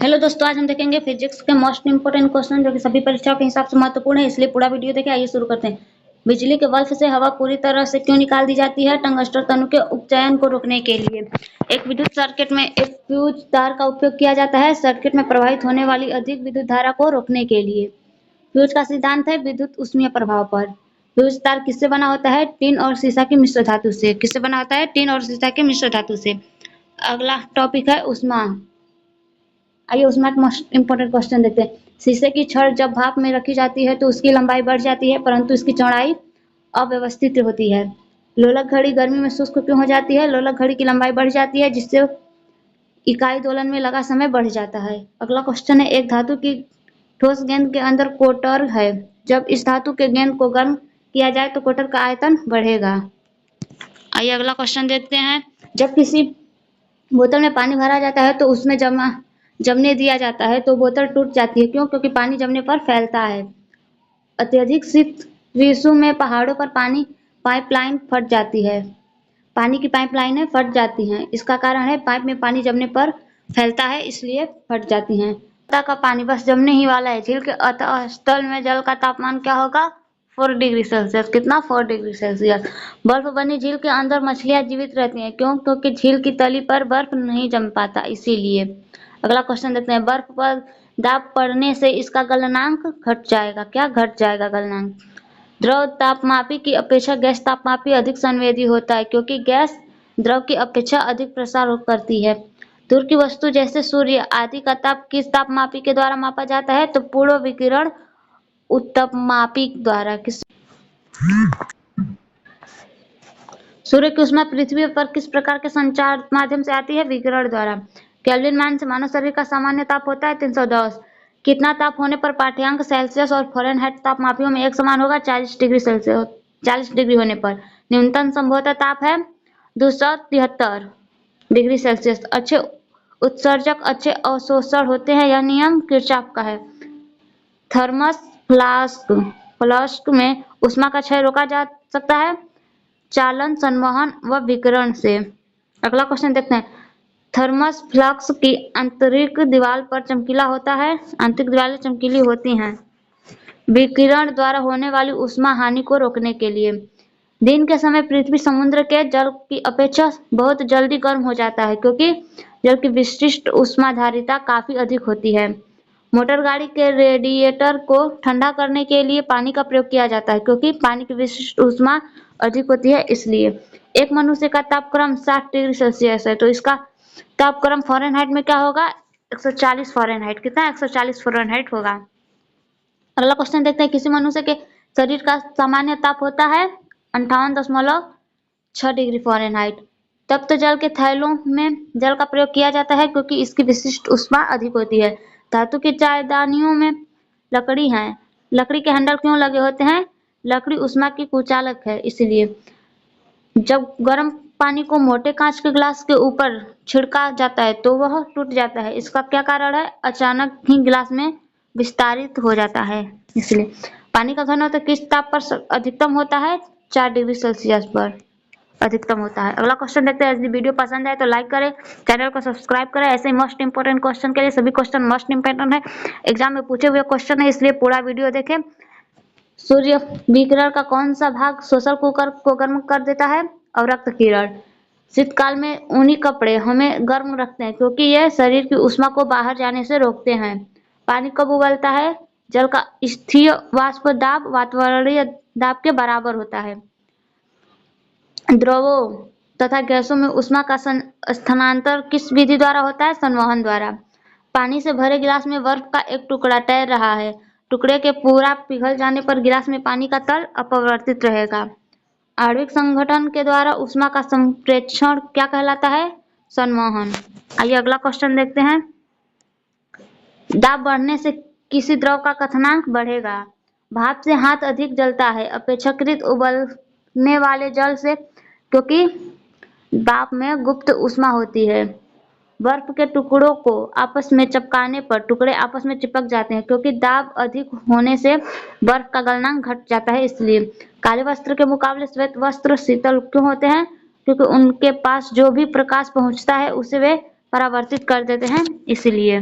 Hello दोस्तों, आज हम देखेंगे फिजिक्स के मोस्ट इंपोर्टेंट क्वेश्चन जो कि सभी परीक्षाओं के हिसाब से महत्वपूर्ण है, इसलिए पूरा वीडियो देखें। आइए शुरू करते हैं। बिजली के बल्ब से हवा पूरी तरह से क्यों निकाल दी जाती है? टंगस्टन तनु के उपचयन को रोकने के लिए। एक विद्युत सर्किट में एक फ्यूज तार का उपयोग किया जाता है सर्किट में प्रवाहित होने वाली अधिक विद्युत धारा को रोकने के लिए। फ्यूज का सिद्धांत है विद्युत ऊष्मीय प्रभाव पर। फ्यूज तार किससे बना होता है? टीन और सीसा की मिश्र धातु से। किससे बना होता है? टीन और सीसा के मिश्र धातु से। अगला टॉपिक है ऊष्मा। आइए उसमें एक मोस्ट इंपोर्टेंट क्वेश्चन देखते हैं। शीशे की छड़ जब भाप में रखी जाती है तो उसकी लंबाई बढ़ जाती है, परंतु इसकी चौड़ाई अव्यवस्थित होती है। लोलक घड़ी गर्मी में शुष्क क्यों हो जाती है? लोलक घड़ी की लंबाई बढ़ जाती है, जिससे इकाई दोलन में लगा समय बढ़ जाता है। अगला क्वेश्चन है, एक धातु की ठोस गेंद के अंदर कोटर है। जब इस धातु के गेंद को गर्म किया जाए तो कोटर का आयतन बढ़ेगा। आइए अगला क्वेश्चन देखते हैं। जब किसी बोतल में पानी भरा जाता है तो उसमें जमने दिया जाता है तो बोतल टूट जाती है। क्यों? क्योंकि पानी जमने पर फैलता है। अत्यधिक शीत ऋतु में पहाड़ों पर पानी पाइपलाइन फट जाती है। पानी की पाइपलाइनें फट जाती हैं। इसका कारण है पाइप में पानी जमने पर फैलता है, इसलिए फट जाती हैं। सतह का पानी बस जमने ही वाला है। झील के अतःस्थल में जल का तापमान क्या होगा? 4 डिग्री सेल्सियस। कितना? 4 डिग्री सेल्सियस। बर्फ बनी झील के अंदर मछलियां जीवित रहती हैं। क्यों? क्योंकि झील की तली पर बर्फ नहीं जम पाता, इसीलिए। अगला क्वेश्चन देखते हैं। बर्फ पर दाब पड़ने से इसका गलनांक घट जाएगा। क्या घट जाएगा गलनांक? द्रव तापमापी की अपेक्षा गैस तापमापी अधिक संवेदी होता है, क्योंकि गैस द्रव की अपेक्षा अधिक प्रसार करती है। दूर की वस्तु जैसे सूर्य आदि का ताप किस तापमापी के द्वारा मापा जाता है? तो पूर्व विकिरण उत्तपमापी द्वारा। किस? सूर्य की ऊष्मा पृथ्वी पर किस प्रकार के संचार माध्यम से आती है? विकिरण द्वारा। केल्विन मान से मानव शरीर का सामान्य ताप होता है 310। कितना ताप होने पर पाठ्यांक सेल्सियस और फ़ारेनहाइट तापमापियों में एक समान होगा? 40 डिग्री सेल्सियस। 40 डिग्री होने पर। न्यूनतम संभवतः ताप है 273 डिग्री सेल्सियस। अच्छे उत्सर्जक अच्छे अवशोषण होते हैं, यह नियम किरचॉफ का है। थर्मस फ्लास्क में ऊष्मा का क्षय रोका जा सकता है चालन, संवहन व विकिरण से। अगला क्वेश्चन देखते हैं। थर्मस फ्लास्क की आंतरिक दीवार पर चमकीला होता है। आंतरिक दीवारें चमकीली होती हैं विकिरण द्वारा होने वाली ऊष्मा हानि को रोकने के लिए। दिन के समय पृथ्वी समुद्र के जल की अपेक्षा बहुत जल्दी गर्म हो जाता है, क्योंकि जल की विशिष्ट ऊष्माधारिता काफी अधिक होती है। मोटर गाड़ी के रेडिएटर को ठंडा करने के लिए पानी का प्रयोग किया जाता है, क्योंकि पानी की विशिष्ट ऊष्मा अधिक होती है, इसलिए। एक मनुष्य का तापक्रम 60 डिग्री सेल्सियस है, तो इसका तापक्रम फ़ारेनहाइट में क्या होगा? 140 फ़ारेनहाइट। कितना? 140 फ़ारेनहाइट होगा। अगला क्वेश्चन देखते हैं। किसी मनुष्य के शरीर का सामान्य ताप होता है 58.6 डिग्री फ़ारेनहाइट। तप्त जल के थैलों में जल का प्रयोग किया जाता है, क्योंकि इसकी विशिष्ट ऊष्मा अधिक होती है। धातु की चायदानियों में लकड़ी है। लकड़ी के हैंडल क्यों लगे होते हैं? लकड़ी ऊष्मा की कुचालक है, इसलिए। जब गर्म पानी को मोटे कांच के गिलास के ऊपर छिड़का जाता है तो वह टूट जाता है। इसका क्या कारण है? अचानक ही गिलास में विस्तारित हो जाता है, इसलिए। पानी का घनत्व किस ताप पर अधिकतम होता है? 4 डिग्री सेल्सियस पर अधिकतम होता है। अगला क्वेश्चन देखते हैं। यदि वीडियो पसंद आए तो लाइक करें, चैनल को सब्सक्राइब करें। ऐसे ही मोस्ट इंपोर्टेंट क्वेश्चन के लिए, सभी क्वेश्चन मोस्ट इंपोर्टेंट है, एग्जाम में पूछे हुए क्वेश्चन है, इसलिए पूरा वीडियो देखें। सूर्य विकिरण का कौन सा भाग शोषण को गर्म कर देता है? अवरक्त किरण। शीतकाल में ऊनी कपड़े हमें गर्म रखते हैं, क्योंकि यह शरीर की ऊष्मा को बाहर जाने से रोकते हैं। पानी कब उबलता है? जल का स्थीय वाष्प दाब वातावरणीय दाब के बराबर होता है। द्रवों तथा गैसों में ऊष्मा का स्थानांतर किस विधि द्वारा होता है? संवहन द्वारा। पानी से भरे गिलास में बर्फ का एक टुकड़ा तैर रहा है। टुकड़े के पूरा पिघल जाने पर गिलास में पानी का तल अपरिवर्तित रहेगा। आणविक संगठन के द्वारा ऊष्मा का संप्रेषण क्या कहलाता है? संवहन। आइए अगला क्वेश्चन देखते हैं। दाब बढ़ने से किसी द्रव का क्वथनांक बढ़ेगा। भाप से हाथ अधिक जलता है अपेक्षाकृत उबलने वाले जल से, क्योंकि भाप में गुप्त ऊष्मा होती है। बर्फ के टुकड़ों को आपस में चिपकाने पर टुकड़े आपस में चिपक जाते हैं, क्योंकि दाब अधिक होने से बर्फ का गलनांक घट जाता है, इसलिए। काले वस्त्र के मुकाबले श्वेत वस्त्र शीतल क्यों होते हैं? क्योंकि उनके पास जो भी प्रकाश पहुंचता है उसे वे परावर्तित कर देते हैं, इसलिए।